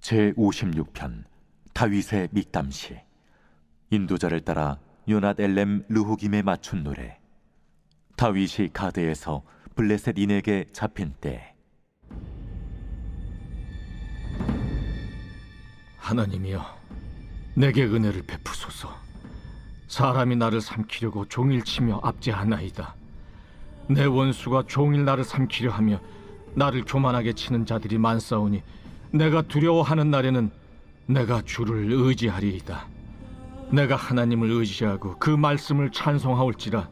제56편 다윗의 믹담시. 인도자를 따라 요낫 엘렘 르호김에 맞춘 노래. 다윗이 가드에서 블레셋인에게 잡힌 때. 하나님이여, 내게 은혜를 베푸소서. 사람이 나를 삼키려고 종일 치며 압제하나이다. 내 원수가 종일 나를 삼키려 하며 나를 교만하게 치는 자들이 많사오니 내가 두려워하는 날에는 내가 주를 의지하리이다. 내가 하나님을 의지하고 그 말씀을 찬송하올지라.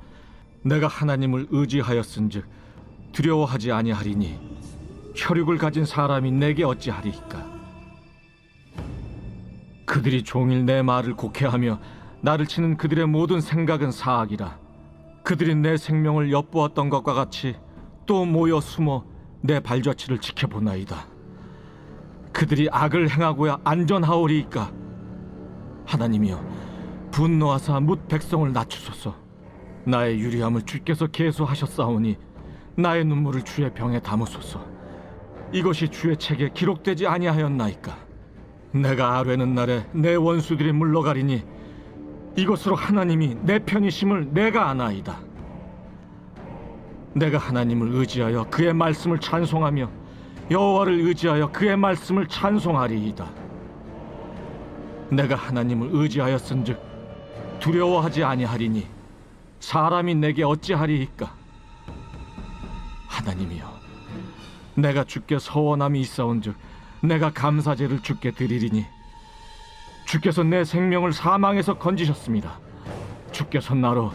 내가 하나님을 의지하였은즉 두려워하지 아니하리니 혈육을 가진 사람이 내게 어찌하리이까. 그들이 종일 내 말을 곡해하며 나를 치는 그들의 모든 생각은 사악이라. 그들이 내 생명을 엿보았던 것과 같이 또 모여 숨어 내 발자취를 지켜보나이다. 그들이 악을 행하고야 안전하오리이까. 하나님이여, 분노하사 뭇 백성을 낮추소서. 나의 유리함을 주께서 계수하셨사오니 나의 눈물을 주의 병에 담으소서. 이것이 주의 책에 기록되지 아니하였나이까. 내가 아뢰는 날에 내 원수들이 물러가리니 이것으로 하나님이 내 편이심을 내가 아나이다. 내가 하나님을 의지하여 그의 말씀을 찬송하며 여호와를 의지하여 그의 말씀을 찬송하리이다. 내가 하나님을 의지하였은즉 두려워하지 아니하리니 사람이 내게 어찌하리이까. 하나님이여, 내가 주께 서원함이 있사온즉 내가 감사제를 주께 드리리니 주께서 내 생명을 사망에서 건지셨습니다. 주께서 나로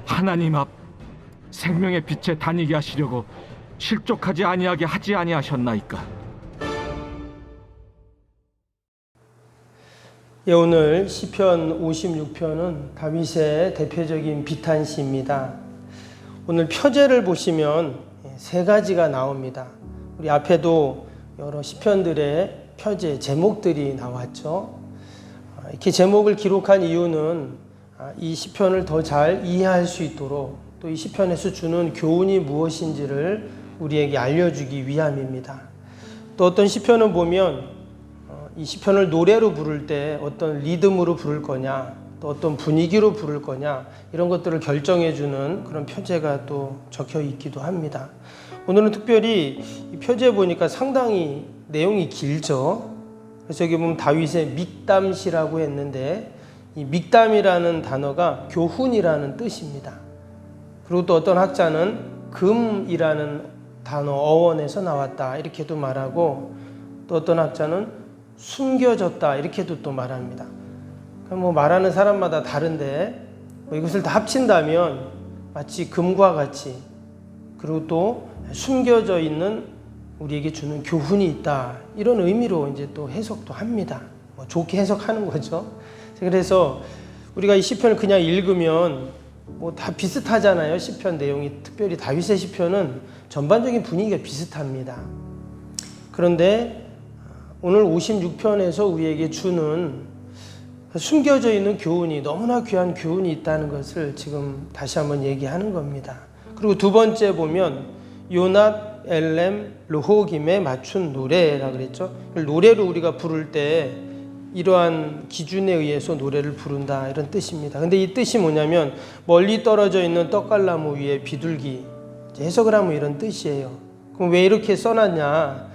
하나님 앞 생명의 빛에 다니게 하시려고 실족하지 아니하게 하지 아니하셨나이까. 오늘 시편 56편은 다윗의 대표적인 비탄시입니다. 오늘 표제를 보시면 세 가지가 나옵니다. 우리 앞에도 여러 시편들의 표제 제목들이 나왔죠. 이렇게 제목을 기록한 이유는 이 시편을 더 잘 이해할 수 있도록, 또 이 시편에서 주는 교훈이 무엇인지를 우리에게 알려주기 위함입니다. 또 어떤 시편을 보면 이 시편을 노래로 부를 때 어떤 리듬으로 부를 거냐, 또 어떤 분위기로 부를 거냐, 이런 것들을 결정해주는 그런 표제가 또 적혀 있기도 합니다. 오늘은 특별히 이 표제 보니까 상당히 내용이 길죠. 그래서 여기 보면 다윗의 믹담시라고 했는데, 이 믹담이라는 단어가 교훈이라는 뜻입니다. 그리고 또 어떤 학자는 금이라는 단어 어원에서 나왔다 이렇게도 말하고, 또 어떤 학자는 숨겨졌다 이렇게도 또 말합니다. 뭐 말하는 사람마다 다른데 이것을 다 합친다면 마치 금과 같이, 그리고 또 숨겨져 있는 우리에게 주는 교훈이 있다, 이런 의미로 이제 또 해석도 합니다. 좋게 해석하는 거죠. 그래서 우리가 이 시편을 그냥 읽으면 다 비슷하잖아요. 시편 내용이, 특별히 다윗의 시편은 전반적인 분위기가 비슷합니다. 그런데 오늘 56편에서 우리에게 주는 숨겨져 있는 교훈이, 너무나 귀한 교훈이 있다는 것을 지금 다시 한번 얘기하는 겁니다. 그리고 두 번째 보면 요낫 엘렘 르호김에 맞춘 노래라 그랬죠. 노래로 우리가 부를 때 이러한 기준에 의해서 노래를 부른다, 이런 뜻입니다. 근데 이 뜻이 뭐냐면 멀리 떨어져 있는 떡갈나무 위에 비둘기, 해석을 하면 이런 뜻이에요. 그럼 왜 이렇게 써놨냐?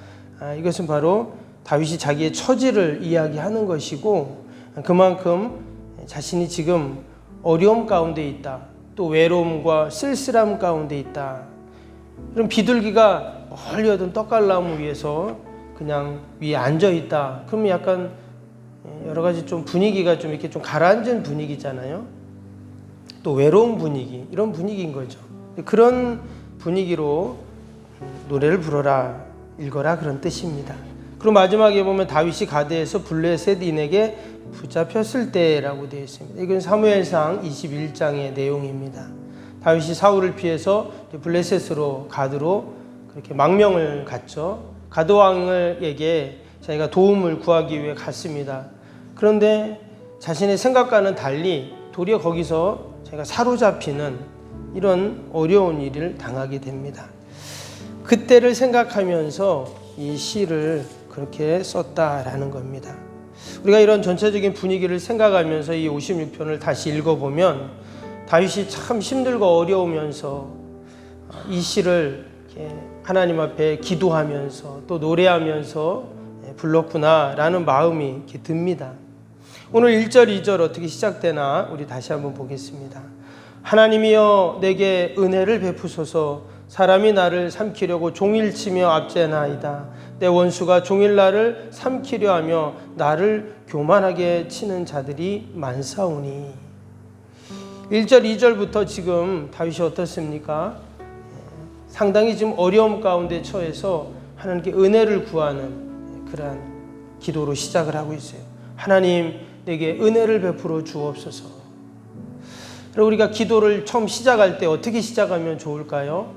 이것은 바로 다윗이 자기의 처지를 이야기하는 것이고, 그만큼 자신이 지금 어려움 가운데 있다, 또 외로움과 쓸쓸함 가운데 있다. 그럼 비둘기가 멀리 어떤 떡갈나무 위에서 그냥 위에 앉아 있다. 그러면 약간 여러 가지 좀 분위기가 좀 이렇게 좀 가라앉은 분위기잖아요. 또 외로운 분위기, 이런 분위기인 거죠. 그런 분위기로 노래를 부르라, 읽어라, 그런 뜻입니다. 그리고 마지막에 보면 다윗이 가드에서 블레셋인에게 붙잡혔을 때라고 되어 있습니다. 이건 사무엘상 21장의 내용입니다. 다윗이 사울을 피해서 블레셋으로, 가드로 그렇게 망명을 갔죠. 가드 왕에게 자기가 도움을 구하기 위해 갔습니다. 그런데 자신의 생각과는 달리 도리어 거기서 자기가 사로잡히는 이런 어려운 일을 당하게 됩니다. 그때를 생각하면서 이 시를 그렇게 썼다라는 겁니다. 우리가 이런 전체적인 분위기를 생각하면서 이 56편을 다시 읽어보면 다윗이 참 힘들고 어려우면서 이 시를 이렇게 하나님 앞에 기도하면서 또 노래하면서 불렀구나라는 마음이 이렇게 듭니다. 오늘 1절, 2절 어떻게 시작되나 우리 다시 한번 보겠습니다. 하나님이여 내게 은혜를 베푸소서. 사람이 나를 삼키려고 종일치며 압제나이다. 내 원수가 종일 나를 삼키려 하며 나를 교만하게 치는 자들이 많사오니. 1절, 2절부터 지금 다윗이 어떻습니까? 상당히 지금 어려움 가운데 처해서 하나님께 은혜를 구하는 그러한 기도로 시작을 하고 있어요. 하나님 내게 은혜를 베풀어 주옵소서. 우리가 기도를 처음 시작할 때 어떻게 시작하면 좋을까요?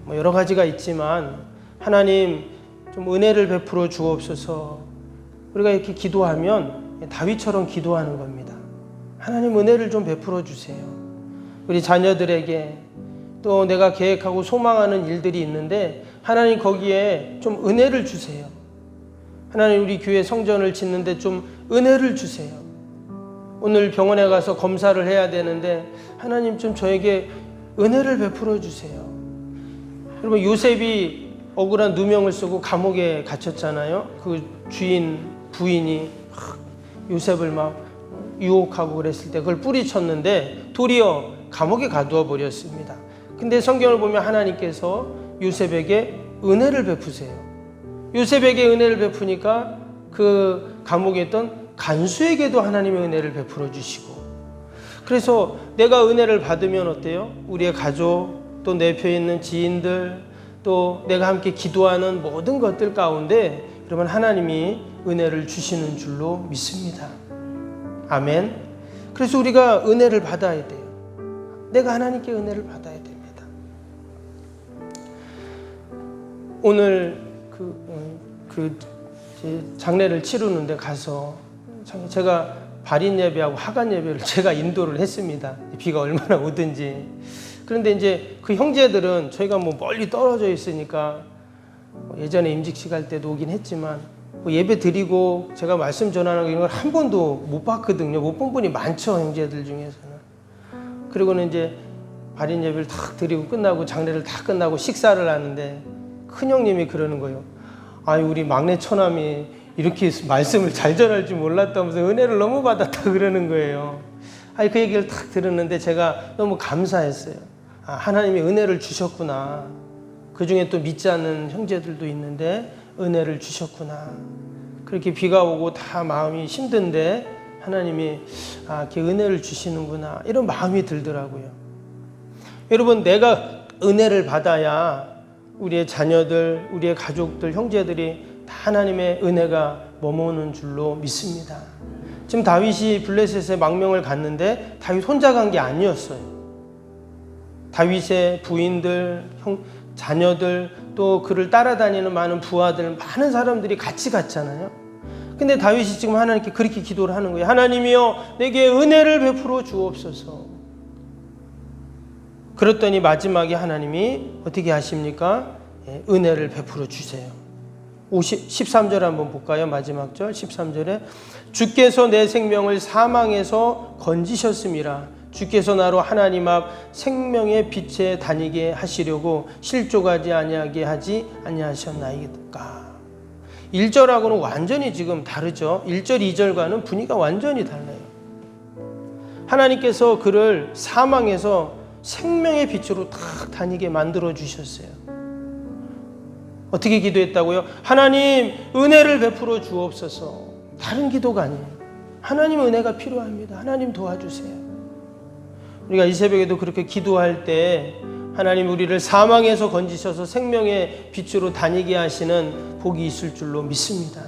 여러 가지가 있지만 하나님 좀 은혜를 베풀어 주옵소서. 우리가 이렇게 기도하면 다윗처럼 기도하는 겁니다. 하나님 은혜를 좀 베풀어 주세요. 우리 자녀들에게 또 내가 계획하고 소망하는 일들이 있는데 하나님 거기에 좀 은혜를 주세요. 하나님 우리 교회 성전을 짓는데 좀 은혜를 주세요. 오늘 병원에 가서 검사를 해야 되는데 하나님 좀 저에게 은혜를 베풀어 주세요. 여러분 요셉이 억울한 누명을 쓰고 감옥에 갇혔잖아요. 그 부인이 요셉을 막 유혹하고 그랬을 때 그걸 뿌리쳤는데 도리어 감옥에 가두어 버렸습니다. 근데 성경을 보면 하나님께서 요셉에게 은혜를 베푸세요. 요셉에게 은혜를 베푸니까 그 감옥에 있던 간수에게도 하나님의 은혜를 베풀어 주시고, 그래서 내가 은혜를 받으면 어때요? 우리의 가족, 또 내 옆에 있는 지인들, 또 내가 함께 기도하는 모든 것들 가운데 여러분 하나님이 은혜를 주시는 줄로 믿습니다. 아멘. 그래서 우리가 은혜를 받아야 돼요. 내가 하나님께 은혜를 받아야 됩니다. 오늘 장례를 치르는데 가서 제가 발인 예배하고 하간 예배를 제가 인도를 했습니다. 비가 얼마나 오든지. 그런데 이제 그 형제들은 저희가 뭐 멀리 떨어져 있으니까 예전에 임직식 할 때도 오긴 했지만 예배 드리고 제가 말씀 전하는 이런 걸 한 번도 못 봤거든요. 못 본 분이 많죠, 형제들 중에서는. 그리고는 이제 발인 예배를 딱 드리고 끝나고 장례를 다 끝나고 식사를 하는데 큰 형님이 그러는 거예요. 아니 우리 막내 처남이 이렇게 말씀을 잘 전할 줄 몰랐다면서 은혜를 너무 받았다 그러는 거예요. 아니 그 얘기를 딱 들었는데 제가 너무 감사했어요. 아, 하나님이 은혜를 주셨구나. 그 중에 또 믿지 않는 형제들도 있는데 은혜를 주셨구나. 그렇게 비가 오고 다 마음이 힘든데 하나님이 이렇게 은혜를 주시는구나. 이런 마음이 들더라고요. 여러분 내가 은혜를 받아야 우리의 자녀들, 우리의 가족들, 형제들이 다 하나님의 은혜가 머무는 줄로 믿습니다. 지금 다윗이 블레셋에 망명을 갔는데 다윗 혼자 간 게 아니었어요. 다윗의 부인들, 자녀들, 또 그를 따라다니는 많은 부하들, 많은 사람들이 같이 갔잖아요. 근데 다윗이 지금 하나님께 그렇게 기도를 하는 거예요. 하나님이여 내게 은혜를 베풀어 주옵소서. 그랬더니 마지막에 하나님이 어떻게 하십니까? 은혜를 베풀어 주세요. 13절 한번 볼까요? 마지막 절 13절에 주께서 내 생명을 사망에서 건지셨음이라. 주께서 나로 하나님 앞 생명의 빛에 다니게 하시려고 실족하지 아니하게 하지 아니하셨나이까. 1절하고는 완전히 지금 다르죠. 1절, 2절과는 분위기가 완전히 달라요. 하나님께서 그를 사망에서 생명의 빛으로 딱 다니게 만들어 주셨어요. 어떻게 기도했다고요? 하나님 은혜를 베풀어 주옵소서. 다른 기도가 아니에요. 하나님 은혜가 필요합니다. 하나님 도와주세요. 우리가 이 새벽에도 그렇게 기도할 때 하나님 우리를 사망에서 건지셔서 생명의 빛으로 다니게 하시는 복이 있을 줄로 믿습니다.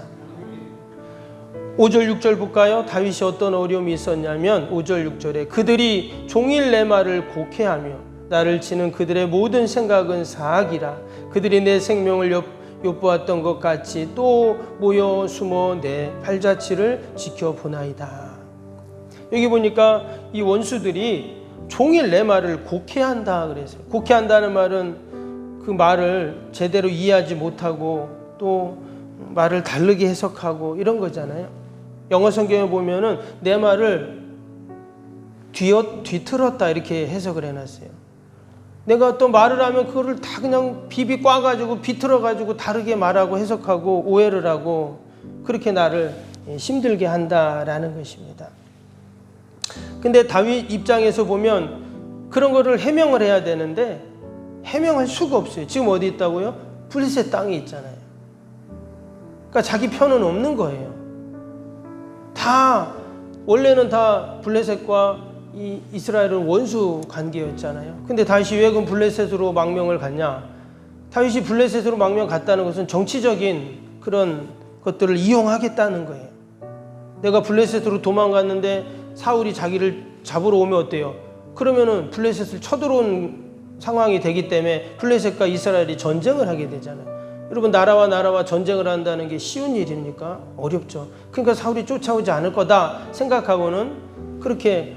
5절 6절 볼까요? 다윗이 어떤 어려움이 있었냐면 5절 6절에 그들이 종일 내 말을 곡해하며 나를 치는 그들의 모든 생각은 사악이라. 그들이 내 생명을 엿보았던 것 같이 또 모여 숨어 내 발자취를 지켜보나이다. 여기 보니까 이 원수들이 종일 내 말을 곡해한다 그랬어요. 곡해한다는 말은 그 말을 제대로 이해하지 못하고 또 말을 다르게 해석하고 이런 거잖아요. 영어 성경에 보면은 내 말을 뒤틀었다 이렇게 해석을 해놨어요. 내가 또 말을 하면 그거를 다 그냥 비비 꽈가지고 비틀어가지고 다르게 말하고 해석하고 오해를 하고 그렇게 나를 힘들게 한다라는 것입니다. 근데 다윗 입장에서 보면 그런 거를 해명을 해야 되는데 해명할 수가 없어요. 지금 어디 있다고요? 블레셋 땅에 있잖아요. 그러니까 자기 편은 없는 거예요. 원래는 다 블레셋과 이 이스라엘은 원수 관계였잖아요. 근데 다윗이 왜 그럼 블레셋으로 망명을 갔냐? 다윗이 블레셋으로 망명 갔다는 것은 정치적인 그런 것들을 이용하겠다는 거예요. 내가 블레셋으로 도망갔는데 사울이 자기를 잡으러 오면 어때요? 그러면은 블레셋을 쳐들어온 상황이 되기 때문에 블레셋과 이스라엘이 전쟁을 하게 되잖아요. 여러분, 나라와 나라와 전쟁을 한다는 게 쉬운 일입니까? 어렵죠. 그러니까 사울이 쫓아오지 않을 거다 생각하고는 그렇게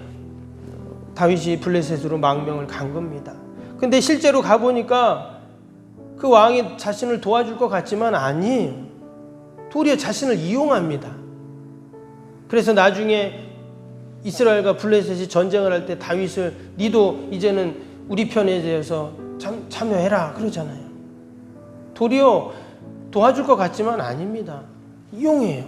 다윗이 블레셋으로 망명을 간 겁니다. 근데 실제로 가보니까 그 왕이 자신을 도와줄 것 같지만 아니에요. 도리어 자신을 이용합니다. 그래서 나중에 이스라엘과 블레셋이 전쟁을 할 때 다윗을 니도 이제는 우리 편에 대해서 참여해라 그러잖아요. 도리어 도와줄 것 같지만 아닙니다. 이용해요.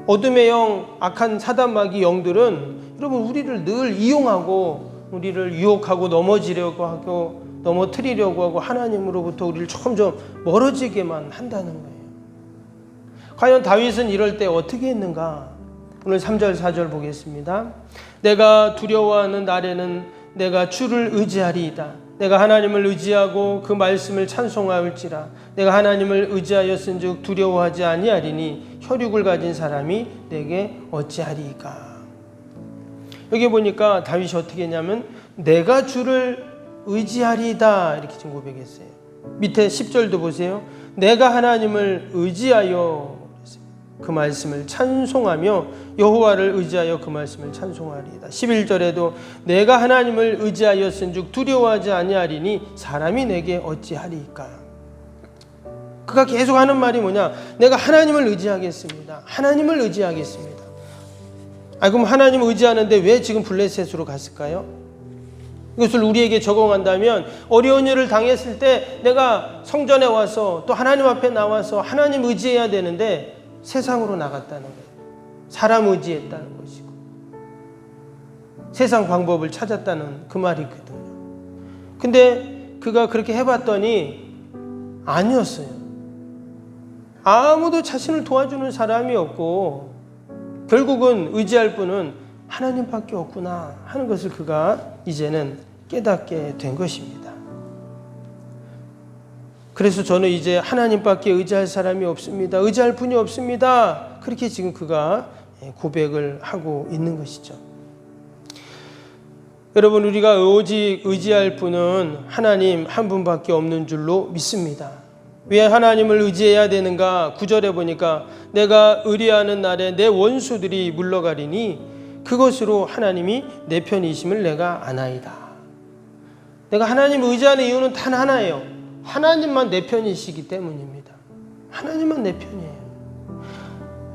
어둠의 영, 악한 사단마귀 영들은 여러분 우리를 늘 이용하고 우리를 유혹하고 넘어지려고 하고 넘어뜨리려고 하고 하나님으로부터 우리를 점점 멀어지게만 한다는 거예요. 과연 다윗은 이럴 때 어떻게 했는가? 오늘 3절 4절 보겠습니다. 내가 두려워하는 날에는 내가 주를 의지하리이다. 내가 하나님을 의지하고 그 말씀을 찬송하올지라. 내가 하나님을 의지하였은즉 두려워하지 아니하리니 혈육을 가진 사람이 내게 어찌하리이까. 여기 보니까 다윗이 어떻게 했냐면 내가 주를 의지하리이다 이렇게 지금 고백했어요. 밑에 10절도 보세요. 내가 하나님을 의지하여 그 말씀을 찬송하며 여호와를 의지하여 그 말씀을 찬송하리이다. 11절에도 내가 하나님을 의지하였은즉 두려워하지 아니하리니 사람이 내게 어찌하리이까. 그가 계속 하는 말이 뭐냐? 내가 하나님을 의지하겠습니다. 하나님을 의지하겠습니다. 그럼 하나님을 의지하는데 왜 지금 블레셋으로 갔을까요? 이것을 우리에게 적용한다면 어려운 일을 당했을 때 내가 성전에 와서 또 하나님 앞에 나와서 하나님 의지해야 되는데 세상으로 나갔다는 거예요. 사람 의지했다는 것이고 세상 방법을 찾았다는 그 말이거든요. 근데 그가 그렇게 해봤더니 아니었어요. 아무도 자신을 도와주는 사람이 없고 결국은 의지할 분은 하나님밖에 없구나 하는 것을 그가 이제는 깨닫게 된 것입니다. 그래서 저는 이제 하나님밖에 의지할 사람이 없습니다. 의지할 분이 없습니다. 그렇게 지금 그가 고백을 하고 있는 것이죠. 여러분, 우리가 오직 의지할 분은 하나님 한 분밖에 없는 줄로 믿습니다. 왜 하나님을 의지해야 되는가? 9절에 보니까 내가 의리하는 날에 내 원수들이 물러가리니 그것으로 하나님이 내 편이심을 내가 아나이다. 내가 하나님을 의지하는 이유는 단 하나예요. 하나님만 내 편이시기 때문입니다. 하나님만 내 편이에요.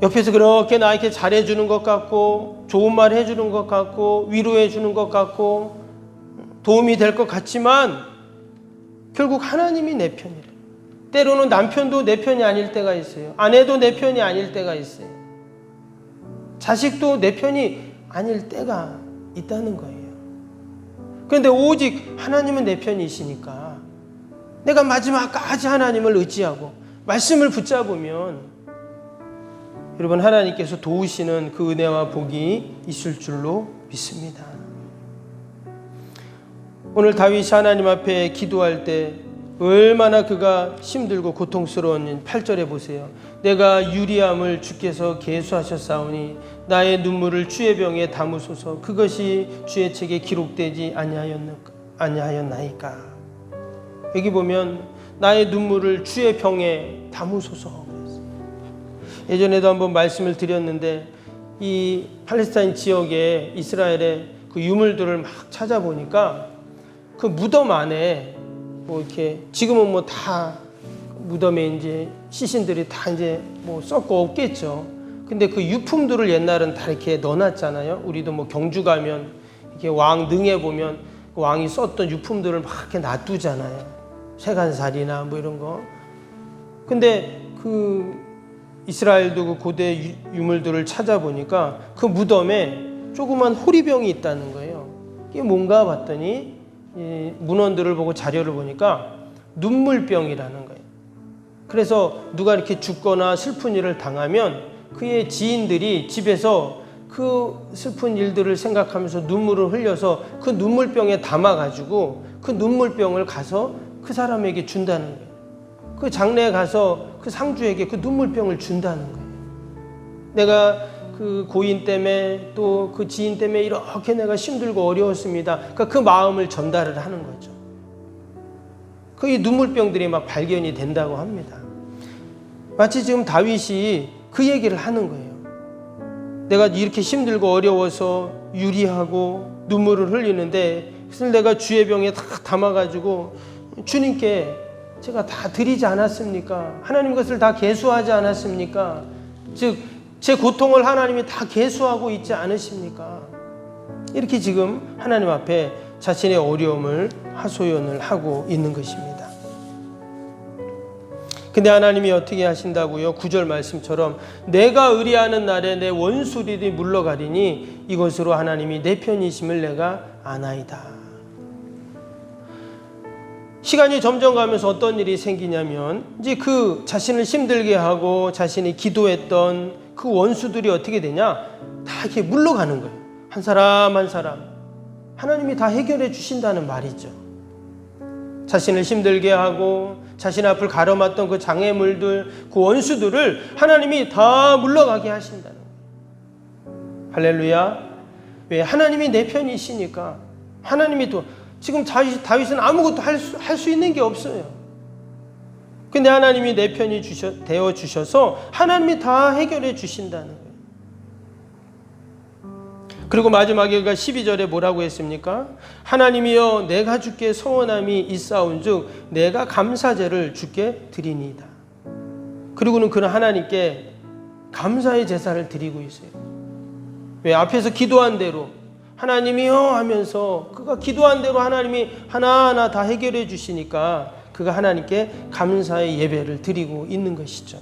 옆에서 그렇게 나에게 잘해주는 것 같고 좋은 말 해주는 것 같고 위로해주는 것 같고 도움이 될 것 같지만 결국 하나님이 내 편이래요. 때로는 남편도 내 편이 아닐 때가 있어요. 아내도 내 편이 아닐 때가 있어요. 자식도 내 편이 아닐 때가 있다는 거예요. 그런데 오직 하나님은 내 편이시니까 내가 마지막까지 하나님을 의지하고 말씀을 붙잡으면 여러분 하나님께서 도우시는 그 은혜와 복이 있을 줄로 믿습니다. 오늘 다윗이 하나님 앞에 기도할 때 얼마나 그가 힘들고 고통스러운 8절에 보세요. 내가 유리함을 주께서 계수하셨사오니 나의 눈물을 주의 병에 담으소서. 그것이 주의 책에 기록되지 아니하였나이까. 여기 보면 나의 눈물을 주의 병에 담으소서. 예전에도 한번 말씀을 드렸는데 이 팔레스타인 지역에 이스라엘의 그 유물들을 막 찾아보니까 그 무덤 안에 뭐 이렇게 지금은 뭐 다 무덤에 이제 시신들이 다 이제 뭐 썩고 없겠죠. 근데 그 유품들을 옛날은 다 이렇게 넣어놨잖아요. 우리도 뭐 경주 가면 이렇게 왕 능에 보면 그 왕이 썼던 유품들을 막 이렇게 놔두잖아요. 세간살이나 뭐 이런 거. 근데 그 이스라엘도 그 고대 유물들을 찾아보니까 그 무덤에 조그만 호리병이 있다는 거예요. 이게 뭔가 봤더니 이 문헌들을 보고 자료를 보니까 눈물병이라는 거예요. 그래서 누가 이렇게 죽거나 슬픈 일을 당하면 그의 지인들이 집에서 그 슬픈 일들을 생각하면서 눈물을 흘려서 그 눈물병에 담아가지고 그 눈물병을 가서 그 사람에게 준다는 거예요. 그 장례에 가서 그 상주에게 그 눈물병을 준다는 거예요. 내가 그 고인 때문에 또 그 지인 때문에 이렇게 내가 힘들고 어려웠습니다. 그러니까 그 마음을 전달을 하는 거죠. 그 눈물병들이 막 발견이 된다고 합니다. 마치 지금 다윗이 그 얘기를 하는 거예요. 내가 이렇게 힘들고 어려워서 유리하고 눈물을 흘리는데 그래서 내가 주의 병에 다 담아가지고 주님께 제가 다 드리지 않았습니까? 하나님 것을 다 계수하지 않았습니까? 즉 제 고통을 하나님이 다 계수하고 있지 않으십니까? 이렇게 지금 하나님 앞에 자신의 어려움을 하소연을 하고 있는 것입니다. 근데 하나님이 어떻게 하신다고요? 9절 말씀처럼 내가 의리하는 날에 내 원수들이 물러가리니 이것으로 하나님이 내 편이심을 내가 아나이다. 시간이 점점 가면서 어떤 일이 생기냐면 이제 그 자신을 힘들게 하고 자신이 기도했던 그 원수들이 어떻게 되냐? 다 이렇게 물러가는 거예요. 한 사람 한 사람. 하나님이 다 해결해 주신다는 말이죠. 자신을 힘들게 하고 자신 앞을 가로막던 그 장애물들, 그 원수들을 하나님이 다 물러가게 하신다는 거예요. 할렐루야. 왜? 하나님이 내 편이시니까. 하나님이 또 지금 다윗은 아무것도 할 수 있는 게 없어요. 근데 하나님이 내 편이 되어 주셔서 하나님이 다 해결해 주신다는 거예요. 그리고 마지막에 12절에 뭐라고 했습니까? 하나님이여 내가 주께 서원함이 있사온즉 내가 감사제를 주께 드리니이다. 그리고는 그는 하나님께 감사의 제사를 드리고 있어요. 왜? 앞에서 기도한 대로 하나님이여 하면서 그가 기도한 대로 하나님이 하나하나 다 해결해 주시니까 그가 하나님께 감사의 예배를 드리고 있는 것이죠.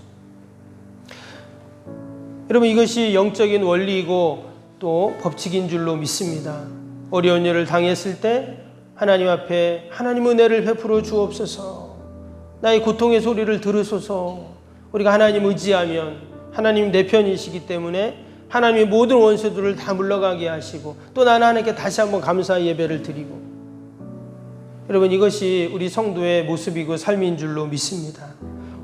여러분 이것이 영적인 원리이고 또 법칙인 줄로 믿습니다. 어려운 일을 당했을 때 하나님 앞에 하나님 은혜를 베풀어 주옵소서. 나의 고통의 소리를 들으소서. 우리가 하나님 의지하면 하나님 내 편이시기 때문에 하나님의 모든 원수들을 다 물러가게 하시고 또 나는 하나님께 다시 한번 감사의 예배를 드리고 여러분 이것이 우리 성도의 모습이고 삶인 줄로 믿습니다.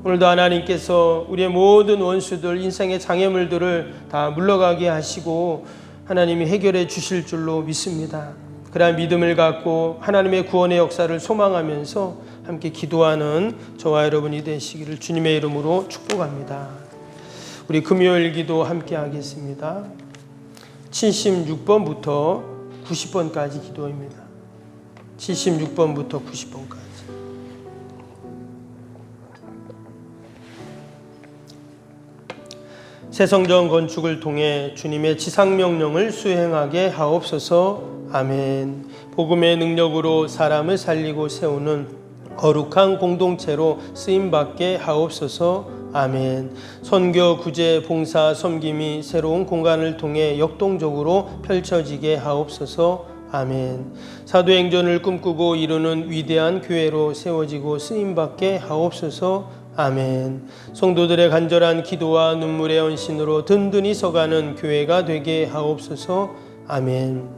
오늘도 하나님께서 우리의 모든 원수들 인생의 장애물들을 다 물러가게 하시고 하나님이 해결해 주실 줄로 믿습니다. 그러한 믿음을 갖고 하나님의 구원의 역사를 소망하면서 함께 기도하는 저와 여러분이 되시기를 주님의 이름으로 축복합니다. 우리 금요일 기도 함께 하겠습니다. 76번부터 90번까지 기도입니다. 76번부터 90번까지. 새 성전 건축을 통해 주님의 지상명령을 수행하게 하옵소서. 아멘. 복음의 능력으로 사람을 살리고 세우는 거룩한 공동체로 쓰임받게 하옵소서. 아멘. 선교, 구제, 봉사, 섬김이 새로운 공간을 통해 역동적으로 펼쳐지게 하옵소서. 아멘. 사도행전을 꿈꾸고 이루는 위대한 교회로 세워지고 쓰임받게 하옵소서. 아멘. 성도들의 간절한 기도와 눈물의 헌신으로 든든히 서가는 교회가 되게 하옵소서. 아멘.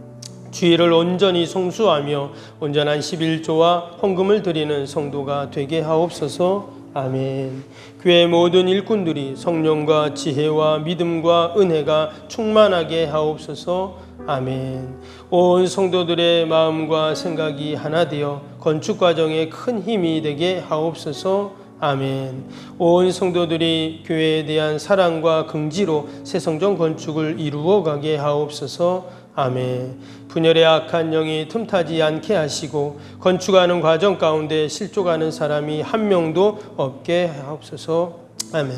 주의를 온전히 성수하며 온전한 11조와 헌금을 드리는 성도가 되게 하옵소서. 아멘. 교회 모든 일꾼들이 성령과 지혜와 믿음과 은혜가 충만하게 하옵소서. 아멘. 온 성도들의 마음과 생각이 하나 되어 건축 과정에 큰 힘이 되게 하옵소서. 아멘. 온 성도들이 교회에 대한 사랑과 긍지로 새 성전 건축을 이루어 가게 하옵소서. 아멘. 분열의 악한 영이 틈타지 않게 하시고 건축하는 과정 가운데 실족하는 사람이 한 명도 없게 하옵소서. 아멘.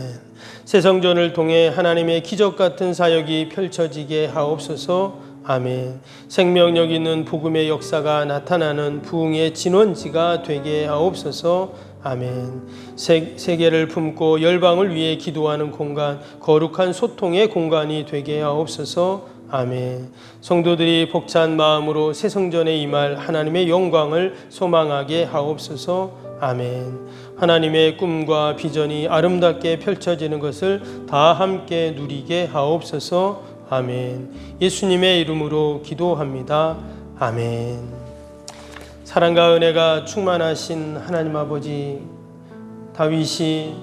새 성전을 통해 하나님의 기적 같은 사역이 펼쳐지게 하옵소서. 아멘. 생명력 있는 복음의 역사가 나타나는 부흥의 진원지가 되게 하옵소서. 아멘. 세계를 품고 열방을 위해 기도하는 공간, 거룩한 소통의 공간이 되게 하옵소서. 아멘. 성도들이 벅찬 마음으로 새 성전에 임할 하나님의 영광을 소망하게 하옵소서. 아멘. 하나님의 꿈과 비전이 아름답게 펼쳐지는 것을 다 함께 누리게 하옵소서. 아멘. 예수님의 이름으로 기도합니다. 아멘. 사랑과 은혜가 충만하신 하나님 아버지, 다윗이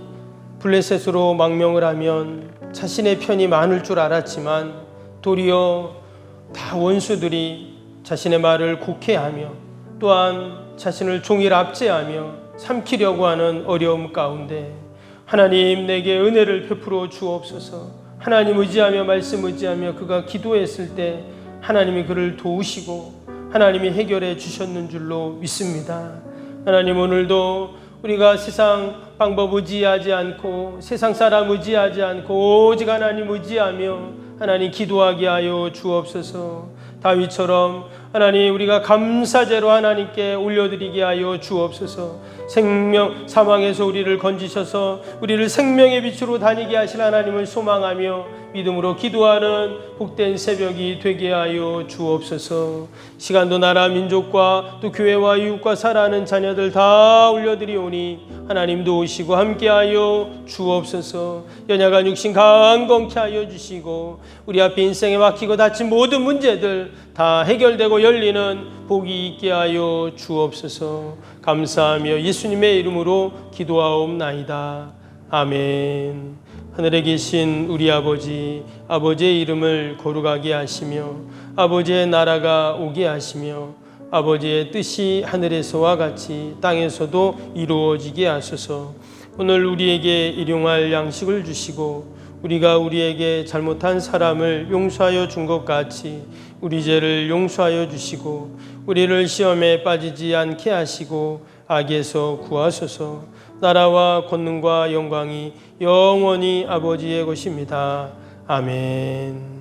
블레셋으로 망명을 하면 자신의 편이 많을 줄 알았지만 도리어 다 원수들이 자신의 말을 곡해하며 또한 자신을 종일 압제하며 삼키려고 하는 어려움 가운데 하나님 내게 은혜를 베풀어 주옵소서. 하나님 의지하며 말씀 의지하며 그가 기도했을 때 하나님이 그를 도우시고 하나님이 해결해 주셨는 줄로 믿습니다. 하나님 오늘도 우리가 세상 방법 의지하지 않고 세상 사람 의지하지 않고 오직 하나님 의지하며 하나님 기도하게 하여 주옵소서. 다윗처럼 하나님 우리가 감사제로 하나님께 올려드리게 하여 주옵소서. 생명 사망에서 우리를 건지셔서 우리를 생명의 빛으로 다니게 하실 하나님을 소망하며 믿음으로 기도하는 복된 새벽이 되게 하여 주옵소서. 시간도 나라 민족과 또 교회와 이웃과 살아가는 자녀들 다 올려드리오니 하나님도 오시고 함께하여 주옵소서. 연약한 육신 강건케 하여 주시고 우리 앞에 인생에 막히고 닫힌 모든 문제들 다 해결되고 열리는 복이 있게 하여 주옵소서. 감사하며 예수님의 이름으로 기도하옵나이다. 아멘. 하늘에 계신 우리 아버지, 아버지의 이름을 거룩하게 하시며 아버지의 나라가 오게 하시며 아버지의 뜻이 하늘에서와 같이 땅에서도 이루어지게 하소서. 오늘 우리에게 일용할 양식을 주시고 우리가 우리에게 잘못한 사람을 용서하여 준 것 같이 우리 죄를 용서하여 주시고 우리를 시험에 빠지지 않게 하시고 악에서 구하소서. 나라와 권능과 영광이 영원히 아버지의 것입니다. 아멘.